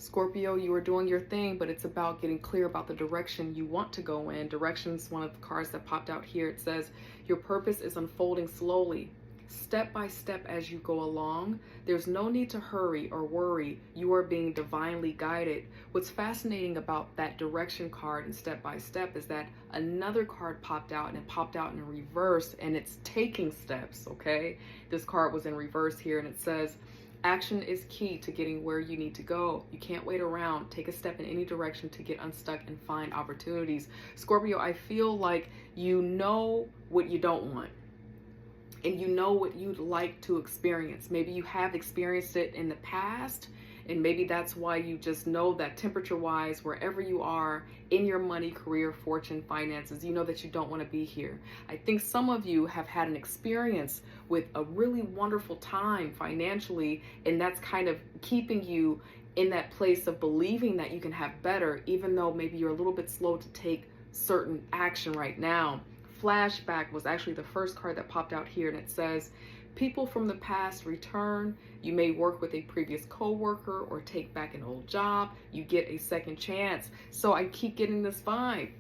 Scorpio, you are doing your thing, but it's about getting clear about the direction you want to go in. Direction's one of the cards that popped out here. It says, your purpose is unfolding slowly, step by step as you go along. There's no need to hurry or worry. You are being divinely guided. What's fascinating about that direction card and step by step is that another card popped out, and it popped out in reverse, and it's taking steps, okay? This card was in reverse here, and it says, action is key to getting where you need to go. You can't wait around. Take a step in any direction to get unstuck and find opportunities. Scorpio, I feel like you know what you don't want, and you know what you'd like to experience. Maybe you have experienced it in the past, and maybe that's why you just know that temperature-wise, wherever you are in your money, career, fortune, finances, you know that you don't want to be here. I think some of you have had an experience with a really wonderful time financially, and that's kind of keeping you in that place of believing that you can have better, even though maybe you're a little bit slow to take certain action right now. Flashback was actually the first card that popped out here, and it says, people from the past return. You may work with a previous coworker or take back an old job. You get a second chance. So I keep getting this vibe.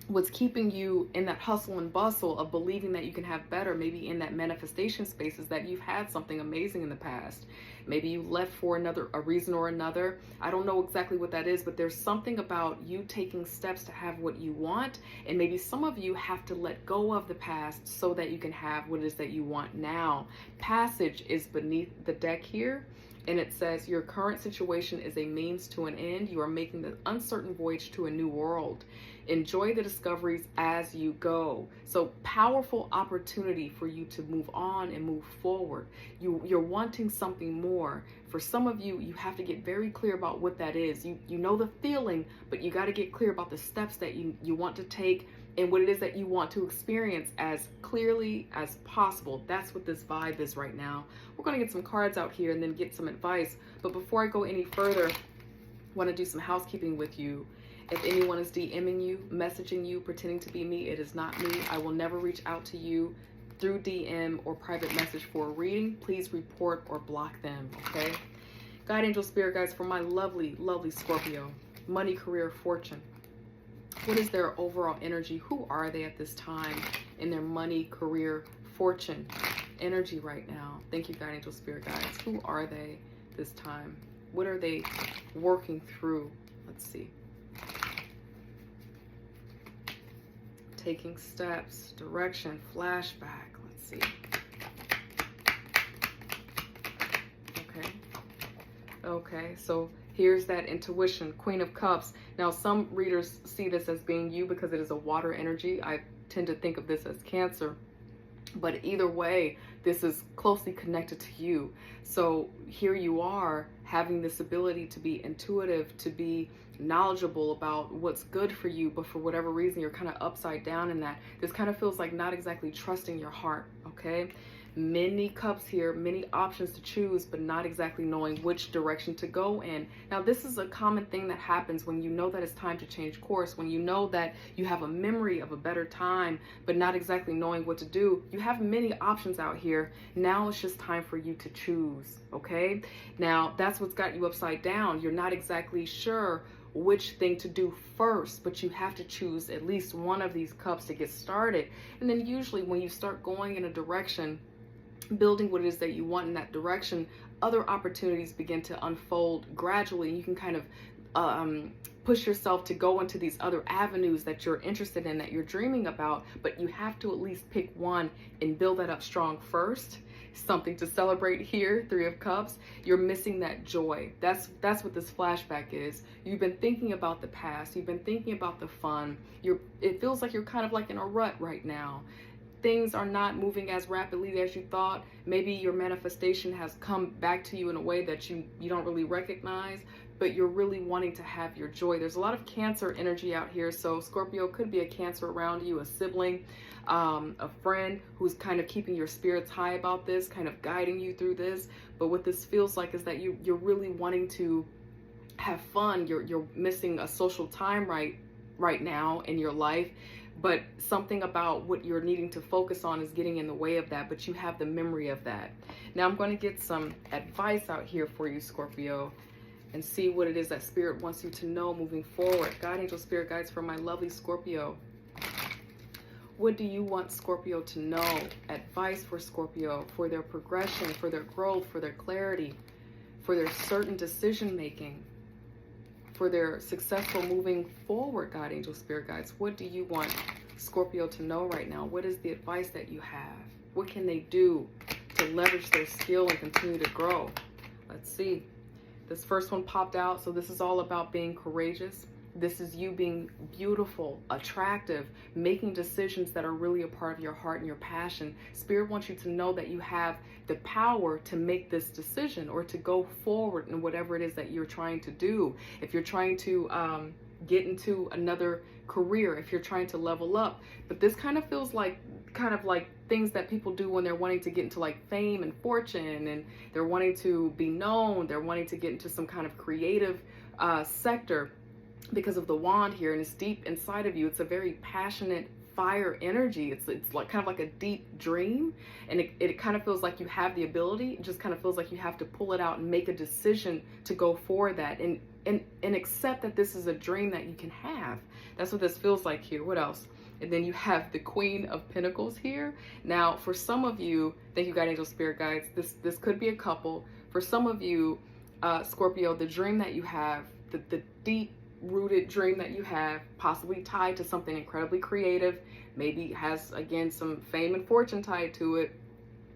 What's keeping you in that hustle and bustle of believing that you can have better, maybe in that manifestation space, is that you've had something amazing in the past. Maybe you left for a reason or another. I don't know exactly what that is, but there's something about you taking steps to have what you want. And maybe some of you have to let go of the past so that you can have what it is that you want now. Passage is beneath the deck here. And it says, your current situation is a means to an end. You are making the uncertain voyage to a new world. Enjoy the discoveries as you go. So powerful opportunity for you to move on and move forward. You're wanting something more. For some of you, you have to get very clear about what that is. You know the feeling, but you got to get clear about the steps that you want to take and what it is that you want to experience as clearly as possible. That's what this vibe is right now. We're going to get some cards out here and then get some advice. But before I go any further, I want to do some housekeeping with you. If anyone is DMing you, messaging you, pretending to be me, it is not me. I will never reach out to you through DM or private message for a reading. Please report or block them, okay? God, angel, spirit guides, for my lovely, lovely Scorpio, money, career, fortune. What is their overall energy? Who are they at this time in their money, career, fortune energy right now? Thank you, God, angel, spirit guides. Who are they this time? What are they working through? Let's see. Taking steps, direction, flashback. Let's see. Okay, so here's that intuition, Queen of Cups. Now, some readers see this as being you because it is a water energy. I tend to think of this as Cancer. But either way, this is closely connected to you. So here you are having this ability to be intuitive, to be knowledgeable about what's good for you, but for whatever reason, you're kind of upside down in that. This kind of feels like not exactly trusting your heart, okay? Many cups here, many options to choose, but not exactly knowing which direction to go in. Now, this is a common thing that happens when you know that it's time to change course, when you know that you have a memory of a better time, but not exactly knowing what to do. You have many options out here. Now it's just time for you to choose, okay? Now, that's what's got you upside down. You're not exactly sure which thing to do first, but you have to choose at least one of these cups to get started. And then usually when you start going in a direction, building what it is that you want in that direction, other opportunities begin to unfold gradually. You can kind of push yourself to go into these other avenues that you're interested in, that you're dreaming about, but you have to at least pick one and build that up strong first. Something to celebrate here, Three of Cups. You're missing that joy. That's what this flashback is. You've been thinking about the past. You've been thinking about the fun. It feels like you're kind of like in a rut right now. Things are not moving as rapidly as you thought. Maybe your manifestation has come back to you in a way that you don't really recognize, but you're really wanting to have your joy. There's a lot of Cancer energy out here. So Scorpio could be a Cancer around you, a sibling, a friend who's kind of keeping your spirits high about this, kind of guiding you through this. But what this feels like is that you're really wanting to have fun. You're missing a social time right now in your life. But something about what you're needing to focus on is getting in the way of that, but you have the memory of that. Now I'm going to get some advice out here for you, Scorpio, and see what it is that Spirit wants you to know moving forward. God, angel, spirit guides for my lovely Scorpio. What do you want Scorpio to know? Advice for Scorpio, for their progression, for their growth, for their clarity, for their certain decision making, for their successful moving forward, God, angel, spirit guides. What do you want Scorpio to know right now? What is the advice that you have? What can they do to leverage their skill and continue to grow? Let's see. This first one popped out. So this is all about being courageous. This is you being beautiful, attractive, making decisions that are really a part of your heart and your passion. Spirit wants you to know that you have the power to make this decision or to go forward in whatever it is that you're trying to do. If you're trying to get into another career, if you're trying to level up. But this kind of feels like things that people do when they're wanting to get into like fame and fortune, and they're wanting to be known, they're wanting to get into some kind of creative sector. Because of the wand here, and it's deep inside of you. It's a very passionate fire energy. It's like kind of like a deep dream, and it kind of feels like you have the ability. It just kind of feels like you have to pull it out and make a decision to go for that, and accept that this is a dream that you can have. That's what this feels like here. What else? And then you have the Queen of Pentacles here. Now, for some of you, thank you, God, angel, spirit guides. This could be a couple. For some of you, Scorpio, the dream that you have, the deep rooted dream that you have, possibly tied to something incredibly creative, maybe has, again, some fame and fortune tied to it.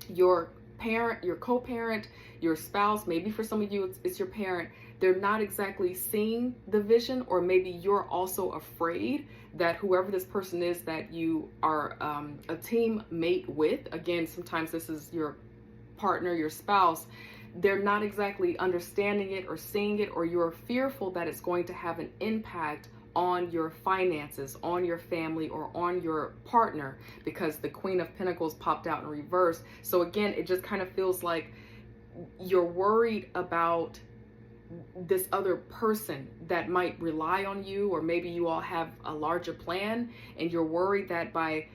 Your parent, your co-parent, your spouse, maybe for some of you it's your parent, they're not exactly seeing the vision, or maybe you're also afraid that whoever this person is that you are a team mate with, again, sometimes this is your partner, your spouse, they're not exactly understanding it or seeing it, or you're fearful that it's going to have an impact on your finances, on your family, or on your partner, because the Queen of Pentacles popped out in reverse. So again, it just kind of feels like you're worried about this other person that might rely on you, or maybe you all have a larger plan, and you're worried that by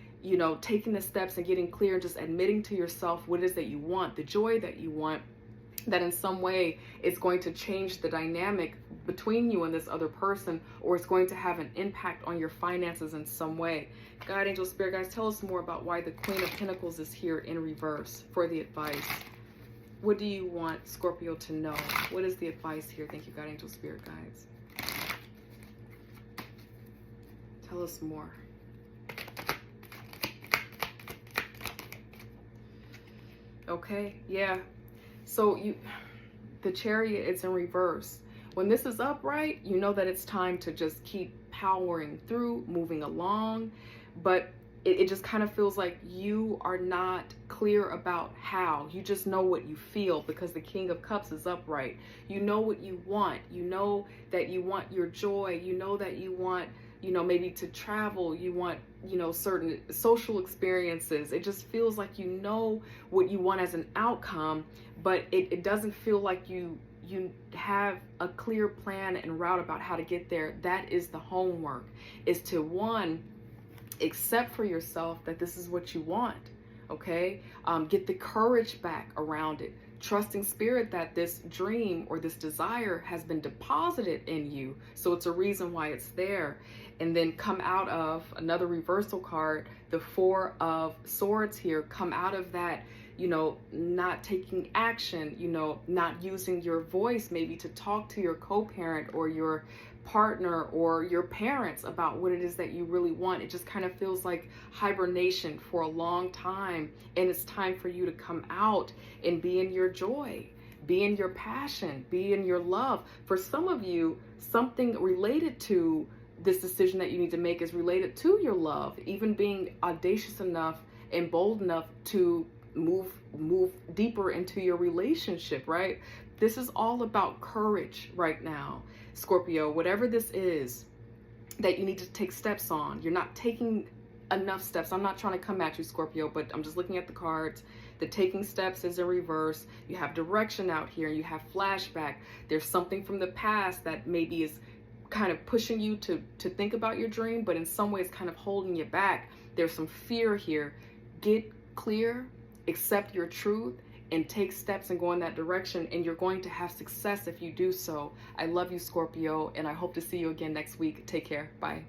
taking the steps and getting clear and just admitting to yourself what it is that you want, the joy that you want, that in some way it's going to change the dynamic between you and this other person, or it's going to have an impact on your finances in some way. God, angel, spirit guys, tell us more about why the Queen of Pentacles is here in reverse for the advice. What do you want Scorpio to know? What is the advice here? Thank you, God, angel, spirit guides. Tell us more. Okay, yeah. So the Chariot is in reverse. When this is upright, you know that it's time to just keep powering through, moving along. But it just kind of feels like you are not clear about how. You just know what you feel, because the King of Cups is upright. You know what you want. You know that you want your joy. You know that you want, maybe to travel. You want, certain social experiences. It just feels like you know what you want as an outcome, but it doesn't feel like you have a clear plan and route about how to get there. That is the homework, is to, one, accept for yourself that this is what you want. Okay, get the courage back around it, trusting spirit that this dream or this desire has been deposited in you, so it's a reason why it's there. And then come out of another reversal card, the Four of Swords here, come out of that, not taking action, not using your voice maybe to talk to your co-parent or your partner or your parents about what it is that you really want. It just kind of feels like hibernation for a long time, and it's time for you to come out and be in your joy, be in your passion, be in your love. For some of you, something related to this decision that you need to make is related to your love, even being audacious enough and bold enough to move deeper into your relationship, right? This is all about courage right now, Scorpio. Whatever this is that you need to take steps on, you're not taking enough steps. I'm not trying to come at you, Scorpio, but I'm just looking at the cards. The taking steps is in reverse. You have direction out here. You have flashback. There's something from the past that maybe is kind of pushing you to think about your dream, but in some ways kind of holding you back. There's some fear here. Get clear, accept your truth, and take steps and go in that direction, and you're going to have success if you do so. I love you, Scorpio, and I hope to see you again next week. Take care. Bye.